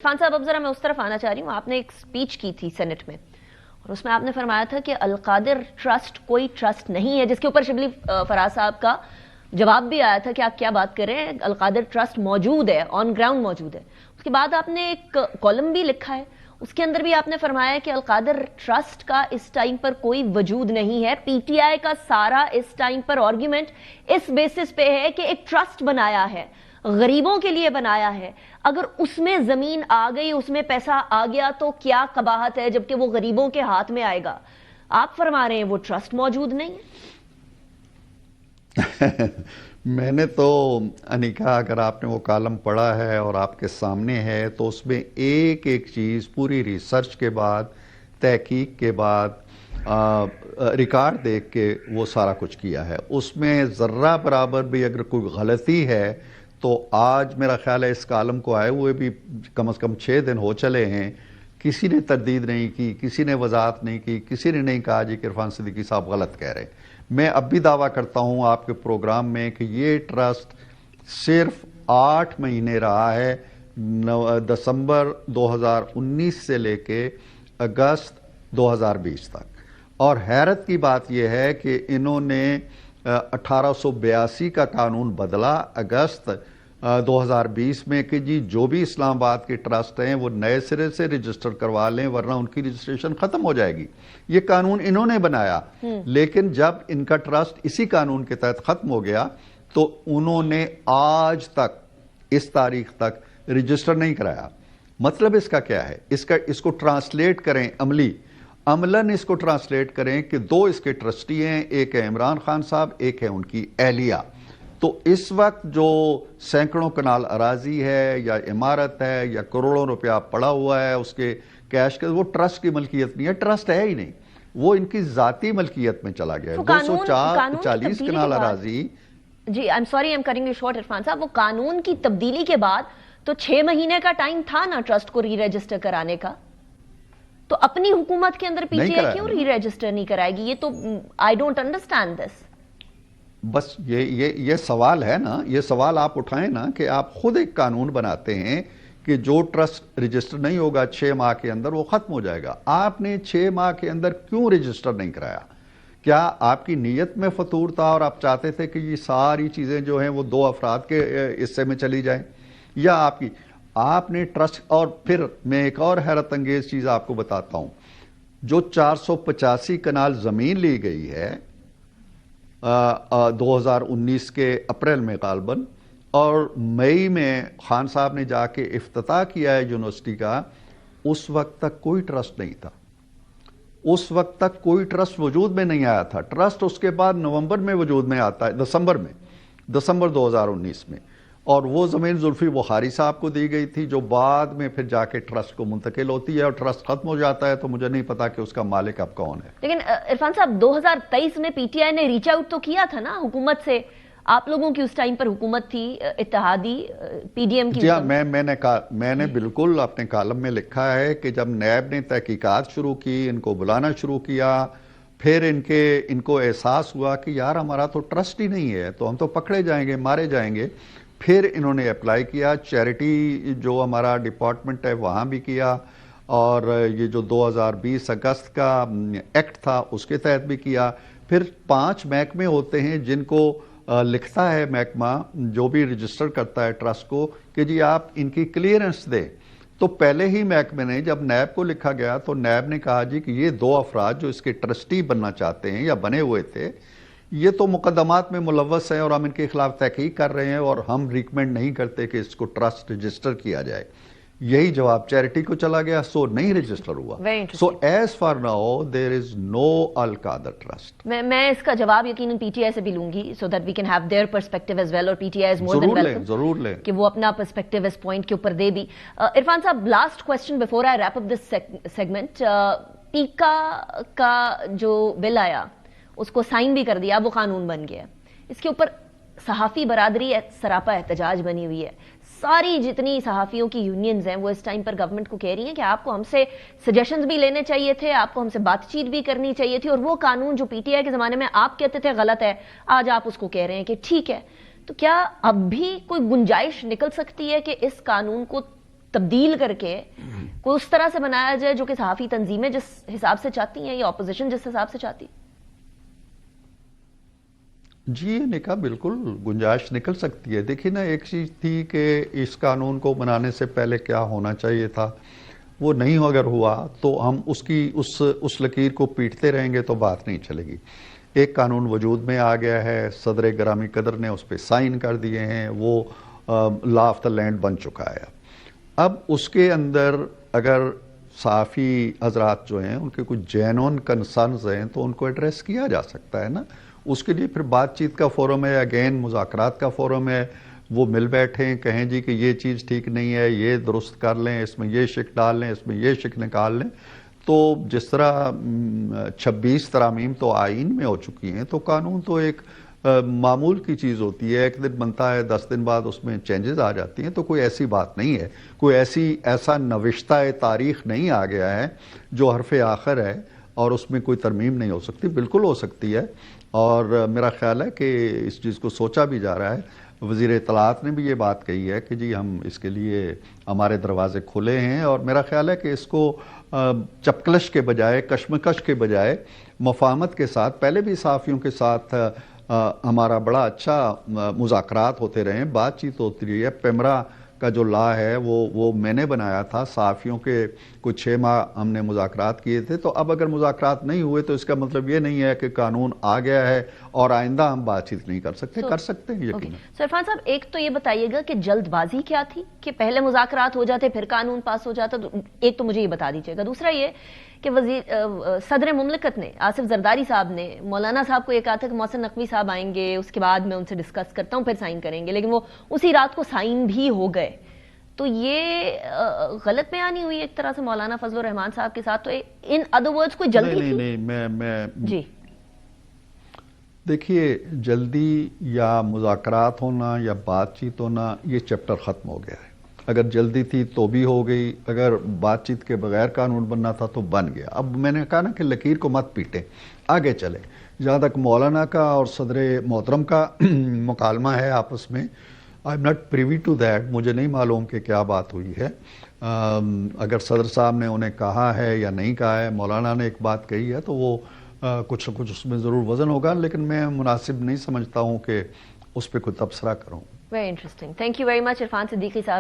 खान साहब, अब जरा मैं उस तरफ आना चाह रही हूँ। आपने एक स्पीच की थी सेनेट में और उसमें आपने फरमाया था कि अलकादिर ट्रस्ट कोई ट्रस्ट नहीं है, जिसके ऊपर शिबली फराज साहब का जवाब भी आया था कि आप क्या बात कर रहे हैं, अलकादिर ट्रस्ट मौजूद है, ऑन ग्राउंड मौजूद है। उसके बाद आपने एक कॉलम भी लिखा है, उसके अंदर भी आपने फरमाया कि अलकादिर ट्रस्ट का इस टाइम पर कोई वजूद नहीं है। पीटीआई का सारा इस टाइम पर आर्ग्यूमेंट इस बेसिस पे है कि एक ट्रस्ट बनाया है, गरीबों के लिए बनाया है, अगर उसमें जमीन आ गई, उसमें पैसा आ गया तो क्या कबाहत है, जबकि वो गरीबों के हाथ में आएगा। आप फरमा रहे हैं वो ट्रस्ट मौजूद नहीं है। मैंने तो अनिका, अगर आपने वो कॉलम पढ़ा है और आपके सामने है तो उसमें एक एक चीज पूरी रिसर्च के बाद, तहकीक के बाद, रिकॉर्ड देख के वो सारा कुछ किया है। उसमें जर्रा बराबर भी अगर कोई गलती है तो आज मेरा ख्याल है इस कॉलम को आए हुए भी कम से कम 6 दिन हो चले हैं, किसी ने तरदीद नहीं की, किसी ने वजाहत नहीं की, किसी ने नहीं कहा जी कि इरफान सिद्दीकी साहब गलत कह रहे हैं। मैं अब भी दावा करता हूं आपके प्रोग्राम में कि ये ट्रस्ट सिर्फ 8 महीने रहा है, दिसंबर 2019 से लेके अगस्त 2020 तक। और हैरत की बात यह है कि इन्होंने 1882 का कानून बदला अगस्त 2020 में कि जी जो भी इस्लामाबाद के ट्रस्ट हैं वो नए सिरे से रजिस्टर करवा लें वरना उनकी रजिस्ट्रेशन खत्म हो जाएगी। ये कानून इन्होंने बनाया, लेकिन जब इनका ट्रस्ट इसी कानून के तहत खत्म हो गया तो उन्होंने आज तक, इस तारीख तक रजिस्टर नहीं कराया। मतलब इसका क्या है, इसको ट्रांसलेट करें, अमलन इसको ट्रांसलेट करें कि 2 इसके ट्रस्टी हैं, एक है इमरान खान साहब, एक है उनकी एहलिया। तो इस वक्त जो सैकड़ों कनाल अराजी है या इमारत है या करोड़ों रुपया पड़ा हुआ है उसके कैश के, वो ट्रस्ट की मलकियत नहीं है, ट्रस्ट है ही नहीं, वो इनकी जाती मलकियत में चला गया है। 240 कनाल अराजी। जी I am sorry, I am cutting you short Irfan साहब, वो कानून की तब्दीली के बाद तो 6 महीने का टाइम था ना ट्रस्ट को री रजिस्टर कराने का, तो अपनी हुकूमत के अंदर पीटीआई क्यों री रजिस्टर नहीं कराएगी? ये तो आई डोंट अंडरस्टैंड दिस। बस ये सवाल है ना, ये सवाल आप उठाएं ना कि आप खुद एक कानून बनाते हैं कि जो ट्रस्ट रजिस्टर नहीं होगा 6 माह के अंदर वो खत्म हो जाएगा। आपने 6 माह के अंदर क्यों रजिस्टर नहीं कराया? क्या आपकी नीयत में फतूर था और आप चाहते थे कि ये सारी चीजें जो हैं वो 2 अफराद के हिस्से में चली जाएं, या आपने ट्रस्ट? और फिर मैं एक और हैरत अंगेज चीज आपको बताता हूं, जो 485 कनाल जमीन ली गई है 2019 के अप्रैल में गालबन, और मई में खान साहब ने जाके इफ्तिताह किया है यूनिवर्सिटी का, उस वक्त तक कोई ट्रस्ट नहीं था, उस वक्त तक कोई ट्रस्ट वजूद में नहीं आया था। ट्रस्ट उसके बाद नवंबर में वजूद में आता है, दिसंबर 2019 में, और वो जमीन जुल्फी बुखारी साहब को दी गई थी जो बाद में फिर जाके ट्रस्ट को मुंतकिल होती है, और ट्रस्ट खत्म हो जाता है तो मुझे नहीं पता कि उसका मालिक अब कौन है। लेकिन इरफान साहब 2023 में पीटीआई ने रीच आउट तो किया था ना हुकूमत से, आप लोगों की उस टाइम पर हुकूमत थी इत्तेहादी पीडीएम की। जी हाँ, मैंने बिल्कुल अपने कॉलम में लिखा है कि जब नैब ने तहकीकात शुरू की, इनको बुलाना शुरू किया, फिर इनको एहसास हुआ कि यार हमारा तो ट्रस्ट ही नहीं है, तो हम तो पकड़े जाएंगे, मारे जाएंगे। फिर इन्होंने अप्लाई किया, चैरिटी जो हमारा डिपार्टमेंट है वहाँ भी किया, और ये जो 2020 अगस्त का एक्ट था उसके तहत भी किया। फिर 5 महकमे होते हैं जिनको लिखता है महकमा जो भी रजिस्टर करता है ट्रस्ट को कि जी आप इनकी क्लियरेंस दें। तो पहले ही महकमे ने जब नैब को लिखा गया तो नैब ने कहा जी कि ये 2 अफराद जो इसके ट्रस्टी बनना चाहते हैं या बने हुए थे, ये तो मुकदमात में मुलव्वस हैं और हम इनके खिलाफ तहकीक कर रहे हैं और हम रिकमेंड नहीं करते कि इसको ट्रस्ट रजिस्टर किया जाए। यही जवाब चैरिटी को चला गया, सो नहीं रजिस्टर हुआ। So as for now there is no Al Qadir trust. मैं इसका जवाब यकीनन पीटीआई से भी लूंगी so that we can have their perspective as well, और PTI is more than welcome, जरूर लें कि वो अपना पर्सपेक्टिव इस पॉइंट के ऊपर दे भी। इरफान साहब, last question before I wrap up this segment. पीका का जो बिल आया उसको साइन भी कर दिया, वो कानून बन गया, इसके ऊपर सहाफ़ी बरादरी सरापा एहतजाज बनी हुई है। सारी जितनी सहाफ़ियों की यूनियंस हैं वो इस टाइम पर गवर्नमेंट को कह रही हैं कि आपको हमसे सजेशंस भी लेने चाहिए थे, आपको हमसे बातचीत भी करनी चाहिए थी, और वो कानून जो पीटीआई के ज़माने में आप कहते थे गलत है, आज आप उसको कह रहे हैं कि ठीक है। तो क्या अब भी कोई गुंजाइश निकल सकती है कि इस कानून को تبدیل کر کے کوئی اس طرح سے بنایا جائے جو کہ صحافی تنظیمیں جس حساب سے چاہتی ہیں یا اپوزیشن جس حساب سے چاہتی؟ جی نکاح بالکل گنجائش نکل سکتی ہے. دیکھیں نا ایک چیز تھی کہ اس قانون کو بنانے سے پہلے کیا ہونا چاہیے تھا, وہ نہیں اگر ہوا تو ہم اس لکیر کو پیٹتے رہیں گے تو بات نہیں چلے گی. ایک قانون وجود میں آ گیا ہے, صدر گرامی قدر نے اس پہ سائن کر دیے ہیں, وہ لا آف دا لینڈ بن چکا ہے. اب اس کے اندر اگر صحافی حضرات جو ہیں ان کے کچھ جینون کنسرنز ہیں تو ان کو ایڈریس کیا جا سکتا ہے نا. اس کے لیے پھر بات چیت کا فورم ہے, اگین مذاکرات کا فورم ہے, وہ مل بیٹھیں, کہیں جی کہ یہ چیز ٹھیک نہیں ہے, یہ درست کر لیں, اس میں یہ شک ڈال لیں, اس میں یہ شک نکال لیں. تو جس طرح 26 ترامیم تو آئین میں ہو چکی ہیں, تو قانون تو ایک معمول کی چیز ہوتی ہے, ایک دن بنتا ہے, 10 دن بعد اس میں چینجز آ جاتی ہیں. تو کوئی ایسی بات نہیں ہے, کوئی ایسا نوشتہ تاریخ نہیں آ گیا ہے جو حرف آخر ہے اور اس میں کوئی ترمیم نہیں ہو سکتی. بالکل ہو سکتی ہے, اور میرا خیال ہے کہ اس چیز کو سوچا بھی جا رہا ہے. وزیر اطلاعات نے بھی یہ بات کہی ہے کہ جی ہم اس کے لیے ہمارے دروازے کھلے ہیں, اور میرا خیال ہے کہ اس کو چپکلش کے بجائے, کشمکش کے بجائے مفاہمت کے ساتھ, پہلے بھی صحافیوں کے ساتھ ہمارا بڑا اچھا مذاکرات ہوتے رہے ہیں, بات چیت ہوتی رہی ہے. پیمرا کا جو لا ہے وہ میں نے بنایا تھا, صحافیوں کے کچھ 6 ماہ ہم نے مذاکرات کیے تھے. تو اب اگر مذاکرات نہیں ہوئے تو اس کا مطلب یہ نہیں ہے کہ قانون آ گیا ہے اور آئندہ ہم بات چیت نہیں کر سکتے. کر سکتے ہیں یقیناً. سو عرفان صاحب, ایک تو یہ بتائیے گا کہ جلد بازی کیا تھی کہ پہلے مذاکرات ہو جاتے پھر قانون پاس ہو جاتا, ایک تو مجھے یہ بتا دیجیے گا. دوسرا یہ کہ صدر مملکت نے, آصف زرداری صاحب نے مولانا صاحب کو یہ کہا تھا کہ محسن نقوی صاحب آئیں گے, اس کے بعد میں ان سے ڈسکس کرتا ہوں, پھر سائن کریں گے, لیکن وہ اسی رات کو سائن بھی ہو گئے. تو یہ غلط بیانی ہوئی ایک طرح سے مولانا فضل الرحمان صاحب کے ساتھ. تو ان ادر ورڈز کوئی جلدی تھی؟ نہیں, میں جی دیکھیے, جلدی یا مذاکرات ہونا یا بات چیت ہونا یہ چیپٹر ختم ہو گیا ہے. اگر جلدی تھی تو بھی ہو گئی, اگر بات چیت کے بغیر قانون بننا تھا تو بن گیا. اب میں نے کہا نا کہ لکیر کو مت پیٹیں, آگے چلیں. جہاں تک مولانا کا اور صدر محترم کا مکالمہ ہے آپس میں, I am not privy to that, مجھے نہیں معلوم کہ کیا بات ہوئی ہے. اگر صدر صاحب نے انہیں کہا ہے یا نہیں کہا ہے, مولانا نے ایک بات کہی ہے تو وہ کچھ نہ کچھ اس میں ضرور وزن ہوگا, لیکن میں مناسب نہیں سمجھتا ہوں کہ اس پہ کوئی تبصرہ کروں. Very interesting. Thank you very much Irfan Siddiqui صاحب.